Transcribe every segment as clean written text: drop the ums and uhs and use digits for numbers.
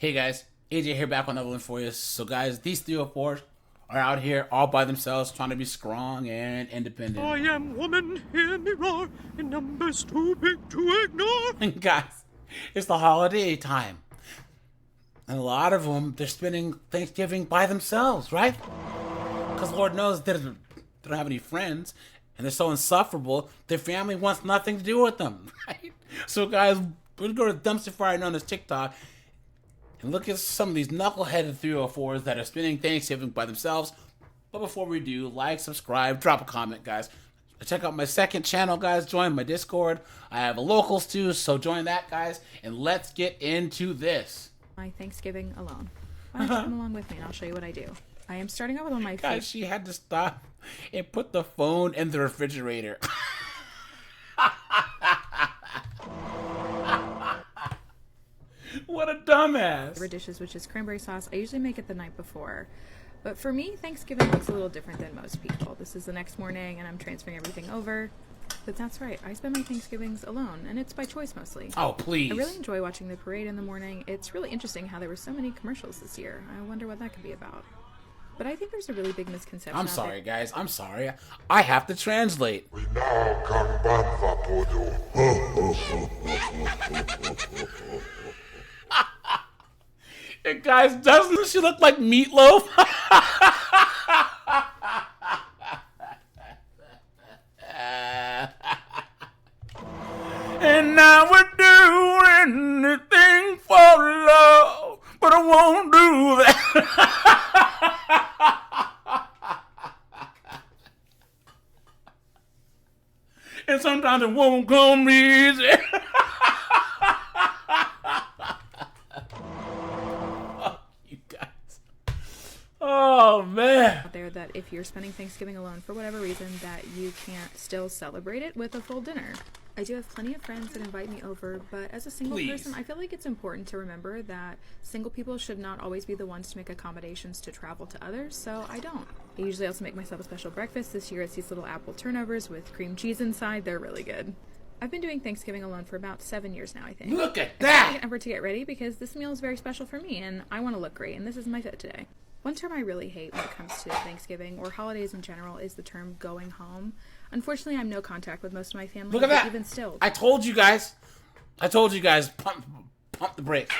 Hey guys, AJ here back on another one for you. So guys, these 304s are out here all by themselves trying to be strong and independent. I am woman, hear me roar, in numbers too big to ignore. And guys, it's the holiday time. And a lot of them, they're spending Thanksgiving by themselves, right? Because Lord knows they don't have any friends and they're so insufferable, their family wants nothing to do with them, right? So guys, we're going to go to the dumpster fire known as TikTok and look at some of these knuckleheaded 304s that are spending Thanksgiving by themselves. But before we do, like, subscribe, drop a comment, guys. Check out my second channel, guys. Join my Discord. I have a locals too, so join that, guys. And let's get into this. My Thanksgiving alone. Why don't you come along with me and I'll show you what I do. I am starting out with one of my Guys, she had to stop and put the phone in the refrigerator. What a dumbass. favorite dishes, which is cranberry sauce. I usually make it the night before. But for me, Thanksgiving looks a little different than most people. This is the next morning and I'm transferring everything over. But that's right, I spend my Thanksgivings alone, and it's by choice mostly. Oh, please. I really enjoy watching the parade in the morning. It's really interesting how there were so many commercials this year. I wonder what that could be about. But I think there's a really big misconception I'm out sorry, there. guys. I'm sorry. I have to translate. And guys, doesn't she look like Meatloaf? And now we're doing anything for love, but I won't do that. And sometimes it won't come easy. You guys. Oh, man. Out there that if you're spending Thanksgiving alone for whatever reason, that you can't still celebrate it with a full dinner. I do have plenty of friends that invite me over, but as a single Please. person, I feel like it's important to remember that single people should not always be the ones to make accommodations to travel to others, so I don't. I usually also make myself a special breakfast. This year it's these little apple turnovers with cream cheese inside. They're really good. I've been doing Thanksgiving alone for about 7 years now, I think. Look at I make that. an effort to get ready because this meal is very special for me and I want to look great, and this is my fit today. One term I really hate when it comes to Thanksgiving or holidays in general is the term going home. Unfortunately, I have no contact with most of my family. Look at but that. Even still, I told you guys. Pump the brakes.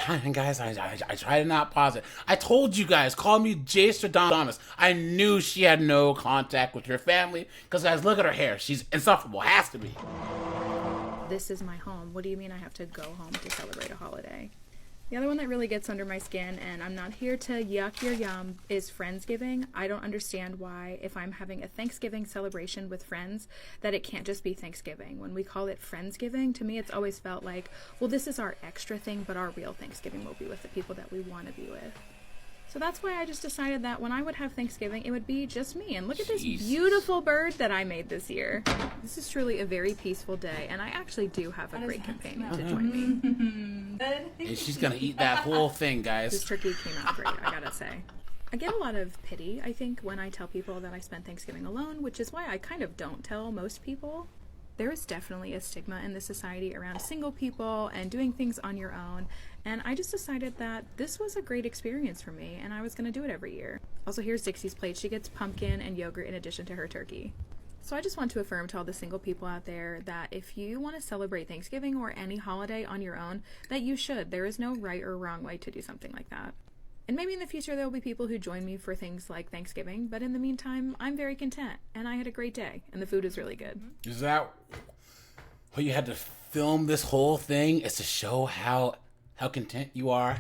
And guys, I try to not pause it. I told you guys, call me Jastradamus. I knew she had no contact with her family. Because guys, look at her hair. She's insufferable. Has to be. this is my home. What do you mean I have to go home to celebrate a holiday? The other one that really gets under my skin, and I'm not here to yuck your yum, is Friendsgiving. I don't understand why, if I'm having a Thanksgiving celebration with friends, that it can't just be Thanksgiving. When we call it Friendsgiving, to me it's always felt like, well, this is our extra thing, but our real Thanksgiving will be with the people that we want to be with. So that's why I just decided that when I would have Thanksgiving, it would be just me. And look at this Jesus. beautiful bird that I made this year. This is truly a very peaceful day, and I actually do have a great companion to join me. And she's going to eat that whole thing, This guys. turkey came out great, I gotta say. I get a lot of pity, I think, when I tell people that I spent Thanksgiving alone, which is why I kind of don't tell most people. There is definitely a stigma in this society around single people and doing things on your own, and I just decided that this was a great experience for me, and I was gonna do it every year. Also, here's Dixie's plate. She gets pumpkin and yogurt in addition to her turkey. So I just want to affirm to all the single people out there that if you want to celebrate Thanksgiving or any holiday on your own, that you should. There is no right or wrong way to do something like that. And maybe in the future there will be people who join me for things like Thanksgiving, but in the meantime, I'm very content, and I had a great day, and the food is really good. Is that what you had to film this whole thing? Is to show how content you are?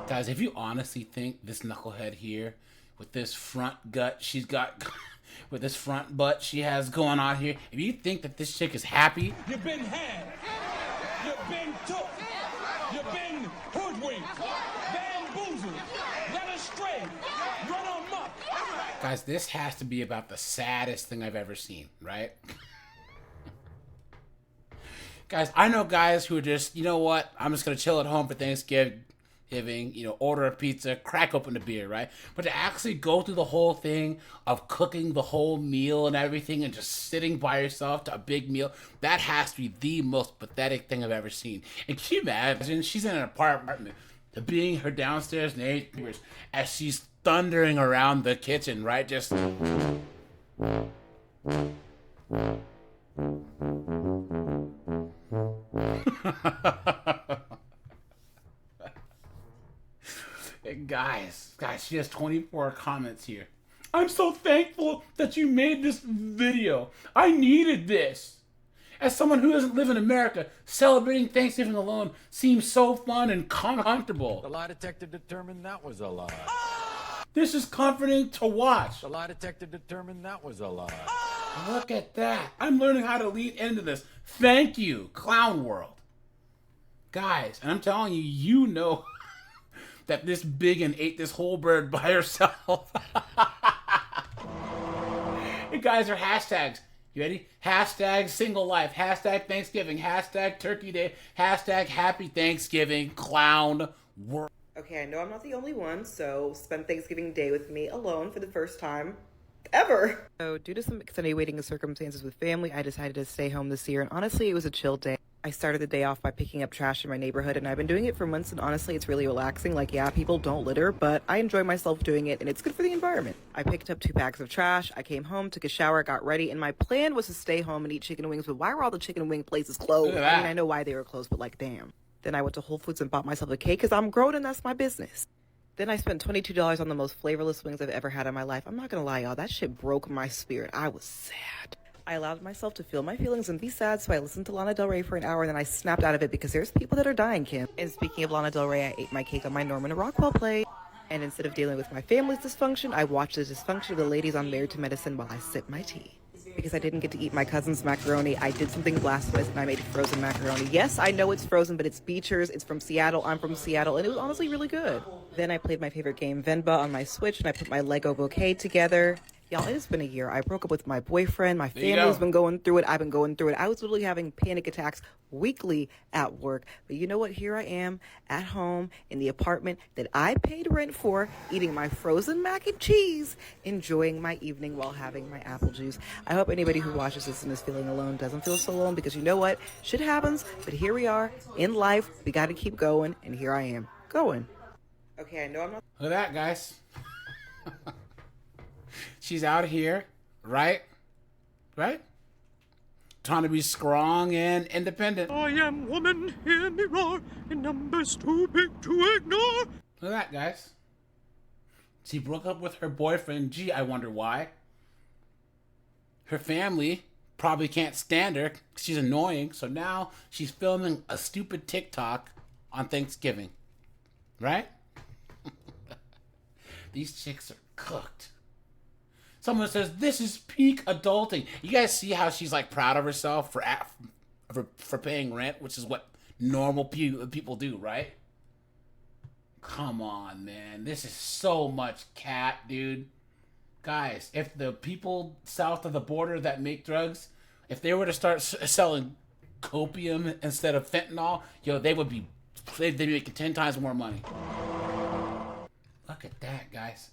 Guys, if you honestly think this knucklehead here, with this front gut she's got, with this front butt she has going on here, if you think that this chick is happy, You've been had. You've been took. You've been hoodwinked. Bamboozled. Led astray. Run amok. guys, this has to be about the saddest thing I've ever seen, right? Guys, I know guys who are just, you know what, I'm just going to chill at home for Thanksgiving. Thanksgiving, order a pizza, crack open a beer, right? But to actually go through the whole thing of cooking the whole meal and everything and just sitting by yourself to a big meal, that has to be the most pathetic thing I've ever seen. And can you imagine? She's in an apartment, to being her downstairs neighbors as she's thundering around the kitchen, right? Just... Guys, she has 24 comments here. I'm so thankful that you made this video. I needed this. As someone who doesn't live in America, celebrating Thanksgiving alone seems so fun and comfortable. The lie detector determined that was a lie. This is comforting to watch. The lie detector determined that was a lie. Look at that. I'm learning how to lead into this. Thank you, Clown World. Guys, and I'm telling you, that this biggin ate this whole bird by herself. Hey guys, are hashtags. You ready? Hashtag single life. Hashtag Thanksgiving. Hashtag Turkey Day. Hashtag Happy Thanksgiving Clown World. Okay, I know I'm not the only one, so spend Thanksgiving Day with me alone for the first time ever. So due to some extenuating circumstances with family, I decided to stay home this year, and honestly, it was a chill day. I started the day off by picking up trash in my neighborhood, and I've been doing it for months, and honestly, it's really relaxing. Like, yeah, people don't litter, but I enjoy myself doing it, and it's good for the environment. I picked up 2 packs of trash, I came home, took a shower, got ready, and my plan was to stay home and eat chicken wings, but why were all the chicken wing places closed? I mean, I know why they were closed, but like, damn. Then I went to Whole Foods and bought myself a cake, because I'm grown and that's my business. Then I spent $22 on the most flavorless wings I've ever had in my life. I'm not gonna lie, y'all, that shit broke my spirit. I was sad. I allowed myself to feel my feelings and be sad, so I listened to Lana Del Rey for an hour, and then I snapped out of it because there's people that are dying, Kim. And speaking of Lana Del Rey, I ate my cake on my Norman Rockwell plate. And instead of dealing with my family's dysfunction, I watched the dysfunction of the ladies on Married to Medicine while I sipped my tea. Because I didn't get to eat my cousin's macaroni, I did something blasphemous and I made frozen macaroni. Yes, I know it's frozen, but it's Beecher's, it's from Seattle, I'm from Seattle, and it was honestly really good. Then I played my favorite game, Venba, on my Switch, and I put my Lego bouquet together. Y'all, it has been a year. I broke up with my boyfriend. My family's been going through it. I've been going through it. I was literally having panic attacks weekly at work. But you know what? Here I am at home in the apartment that I paid rent for, eating my frozen mac and cheese, enjoying my evening while having my apple juice. I hope anybody who watches this and is feeling alone doesn't feel so alone, because you know what? Shit happens, but here we are in life. We got to keep going, and here I am going. Okay, I know I'm not... Look at that, guys. She's out here, right? Trying to be strong and independent. I am woman, hear me roar, in numbers too big to ignore. Look at that, guys. She broke up with her boyfriend. Gee, I wonder why. Her family probably can't stand her. She's annoying. So now she's filming a stupid TikTok on Thanksgiving. Right? These chicks are cooked. Someone says, this is peak adulting. You guys see how she's like proud of herself for paying rent, which is what normal people do, right? Come on, man. This is so much cat, dude. Guys, if the people south of the border that make drugs, if they were to start selling copium instead of fentanyl, they'd be making 10 times more money. Look at that, guys.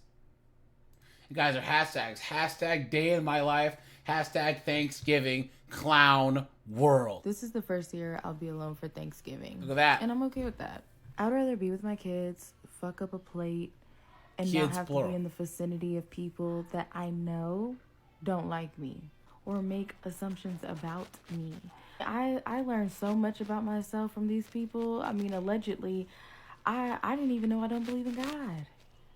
You guys are hashtags. Hashtag day in my life. Hashtag Thanksgiving Clown World. This is the first year I'll be alone for Thanksgiving. Look at that. And I'm okay with that. I'd rather be with my kids, fuck up a plate, and Kids, not have plural. to be in the vicinity of people that I know don't like me or make assumptions about me. I learned so much about myself from these people. I mean, allegedly, I didn't even know I don't believe in God.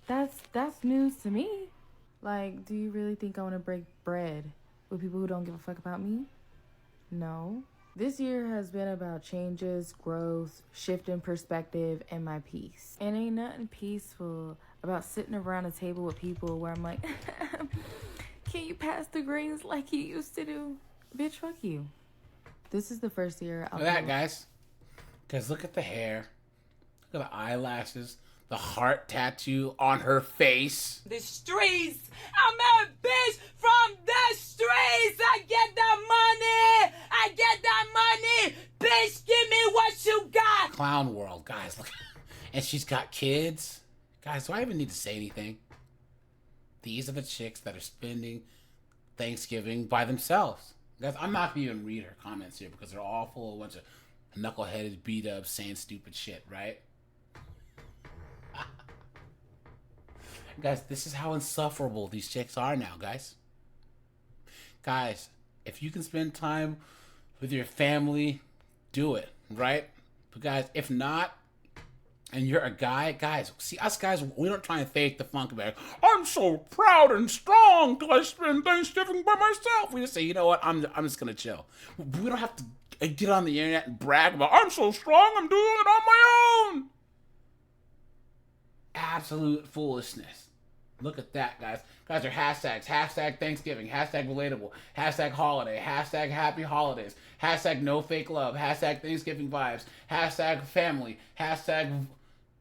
That's news to me. Like, do you really think I want to break bread with people who don't give a fuck about me? No. This year has been about changes, growth, shift in perspective, and my peace. And ain't nothing peaceful about sitting around a table with people where I'm like, can you pass the greens like you used to do? Bitch, fuck you. This is the first year I'll Look at that, guys. Because look at the hair. Look at the eyelashes. The heart tattoo on her face. The streets. I'm a bitch from the streets. I get that money. I get that money. Bitch, give me what you got. Clown World, guys. Look. and she's got kids. Guys, do I even need to say anything? These are the chicks that are spending Thanksgiving by themselves. Guys, I'm not going to even read her comments here because they're all full of a bunch of knuckleheaded beat-ups saying stupid shit, right? Guys, this is how insufferable these chicks are now, guys. Guys, if you can spend time with your family, do it, right? But guys, if not, and you're a guy, guys, see, us guys, we don't try and fake the funk about it. I'm so proud and strong because I spend Thanksgiving by myself. We just say, you know what, I'm just going to chill. We don't have to get on the internet and brag about, I'm so strong, I'm doing it on my own. Absolute foolishness. Look at that, guys. Guys are hashtags. Hashtag Thanksgiving. Hashtag relatable. Hashtag holiday. Hashtag happy holidays. Hashtag no fake love. Hashtag Thanksgiving vibes. Hashtag family. Hashtag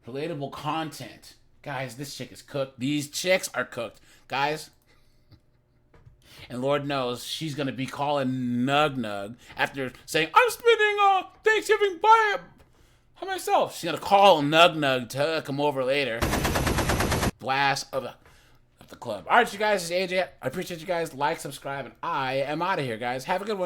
relatable content. Guys, this chick is cooked. These chicks are cooked. Guys, and Lord knows she's going to be calling Nug Nug after saying, I'm spending Thanksgiving by myself. She's going to call Nug Nug to come over later. Blast of the club. All right, you guys, this is AJ. I appreciate you guys. Like, subscribe, and I am out of here, guys. Have a good one.